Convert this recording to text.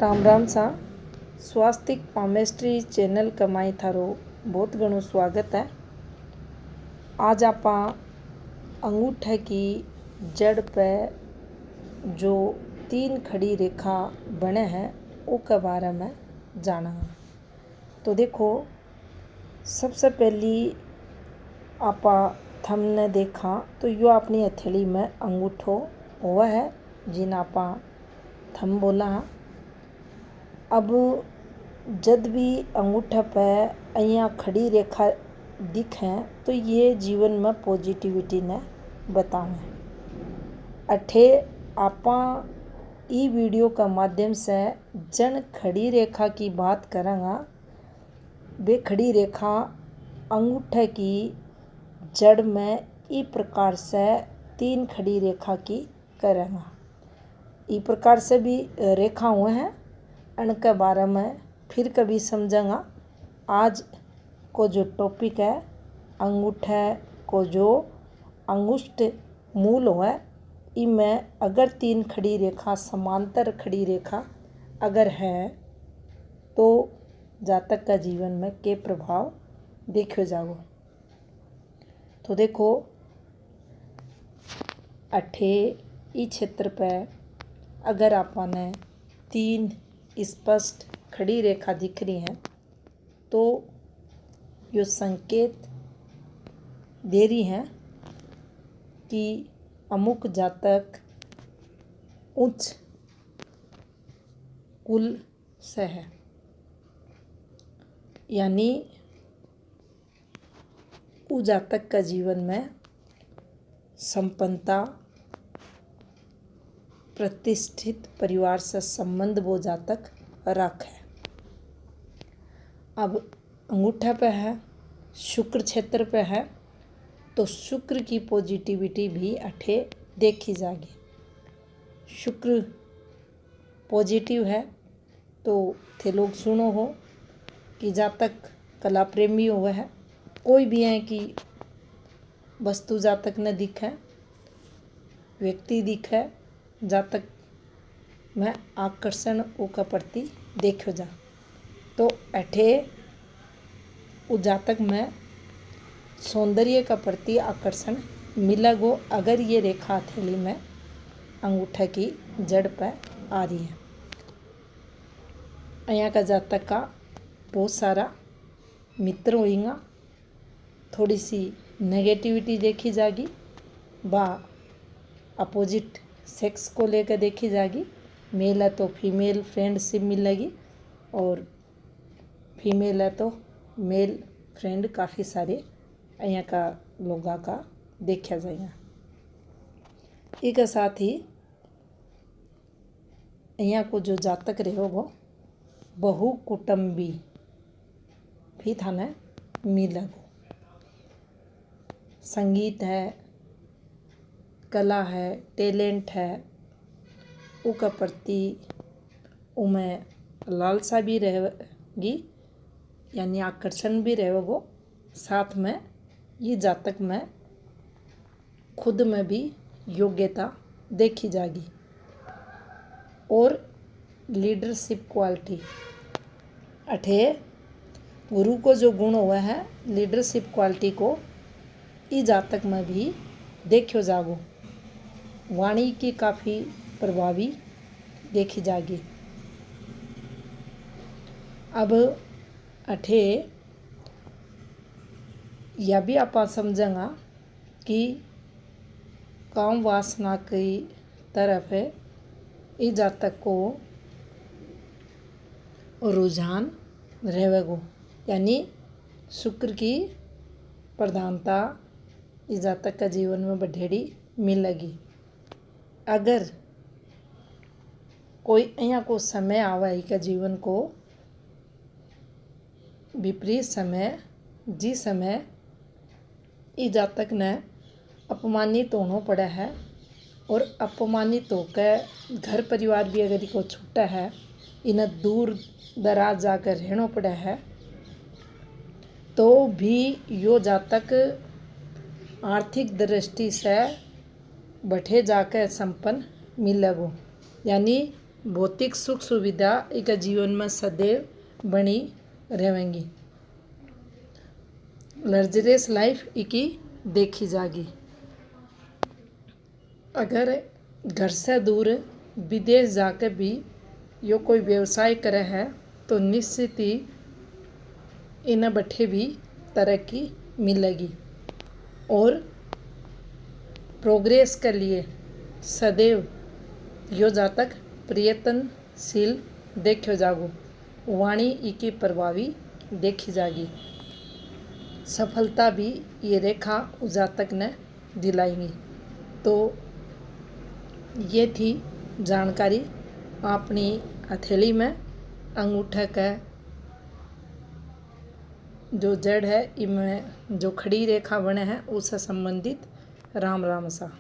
राम राम सा स्वास्तिक palmistry channel कमाई थारो बहुत घणो स्वागत है। आज आप अंगूठे की जड़ पे जो 3 खड़ी रेखा बने हैं उसके बारे में जाना। तो देखो, सबसे पहली आप थंबने देखा तो यो अपनी हथेली में अंगूठो हुआ है जिन आप थंब बोला। अब जब भी अंगूठे पे अइया खड़ी रेखा दिखे तो ये जीवन में पॉजिटिविटी ने बतावे। अठे आपा ई वीडियो का माध्यम से जन खड़ी रेखा की बात करेंगे। वे खड़ी रेखा अंगूठे की जड़ में ई प्रकार से 3 खड़ी रेखा की करेंगे। ई प्रकार से भी रेखा हुए हैं, इनके बारे में फिर कभी समझेंगा। आज को जो टॉपिक है अंगूठे को जो अंगुष्ठ मूल है, इनमें अगर 3 खड़ी रेखा समांतर खड़ी रेखा अगर है तो जातक का जीवन में के प्रभाव देखो जाओ। तो देखो, अठे इस क्षेत्र पे अगर आपने 3 स्पष्ट खड़ी रेखा दिख रही हैं तो यो संकेत दे रही हैं कि अमुक जातक उच्च कुल से है, यानी उस जातक का जीवन में संपन्नता, प्रतिष्ठित परिवार से संबंध वो जातक रख है। अब अंगूठे पे है, शुक्र क्षेत्र पे है, तो शुक्र की पॉजिटिविटी भी अठे देखी जाएगी। शुक्र पॉजिटिव है तो थे लोग सुनो हो कि जातक कला प्रेमी हुए है, कोई भी है कि वस्तु जातक न दिखे, व्यक्ति दिखे, जातक में आकर्षण का प्रति देखो जा तो अठे उस जातक में सौंदर्य का प्रति आकर्षण मिलेगो अगर ये रेखा हथेली में अंगूठे की जड़ पर आ रही है। यहाँ का जातक का बहुत सारा मित्र होएगा, थोड़ी सी नेगेटिविटी देखी जाएगी, बा अपोजिट सेक्स को लेकर देखी जाएगी। मेल है तो फीमेल फ्रेंडशिप मिलेगी और फीमेल है तो मेल फ्रेंड काफ़ी सारे यहाँ का लोगों का देखा जाएगा। एक साथ ही यहाँ को जो जातक रहे वो बहु कुटुंबी भी थाने मिलेगो। संगीत है, कला है, टैलेंट है, उसका प्रति उमें लालसा भी रहेगी, यानी आकर्षण भी रहेगो। साथ में ये जातक में खुद में भी योग्यता देखी जाएगी और लीडरशिप क्वालिटी। अठे गुरु को जो गुण हुआ है लीडरशिप क्वालिटी को इस जातक में भी देखो जागो। वाणी की काफ़ी प्रभावी देखी जाएगी। अब अठे यह भी आप समझेंगा कि काम वासना की तरफ है इस जातक को रुझान रहेगो, यानी शुक्र की प्रधानता इस जातक का जीवन में बढ़ेड़ी मिलेगी। अगर कोई यहाँ को समय आवे का जीवन को विपरीत समय, जिस समय इस जातक ने अपमानित होना पड़ा है और अपमानित होकर घर परिवार भी अगर को छूटा है, इन्हें दूर दराज जाकर रहना पड़ा है, तो भी यो जातक आर्थिक दृष्टि से बढ़े जाकर संपन्न मिलेगो। यानी भौतिक सुख सुविधा इनका जीवन में सदैव बनी रहेंगी। लग्जरियस लाइफ इकी देखी जागी। अगर घर से दूर विदेश जाकर भी यो कोई व्यवसाय करे है तो निश्चित ही इन्हें बठे भी तरक्की मिलेगी और प्रोग्रेस के लिए सदैव यो जातक प्रयत्नशील देखो जागो। वाणी इकी प्रभावी देखी जागी। सफलता भी ये रेखा उस जातक ने दिलाएंगी। तो ये थी जानकारी अपनी हथेली में अंगूठे का जो जड़ है इनमें जो खड़ी रेखा बने हैं उससे संबंधित। राम राम सा।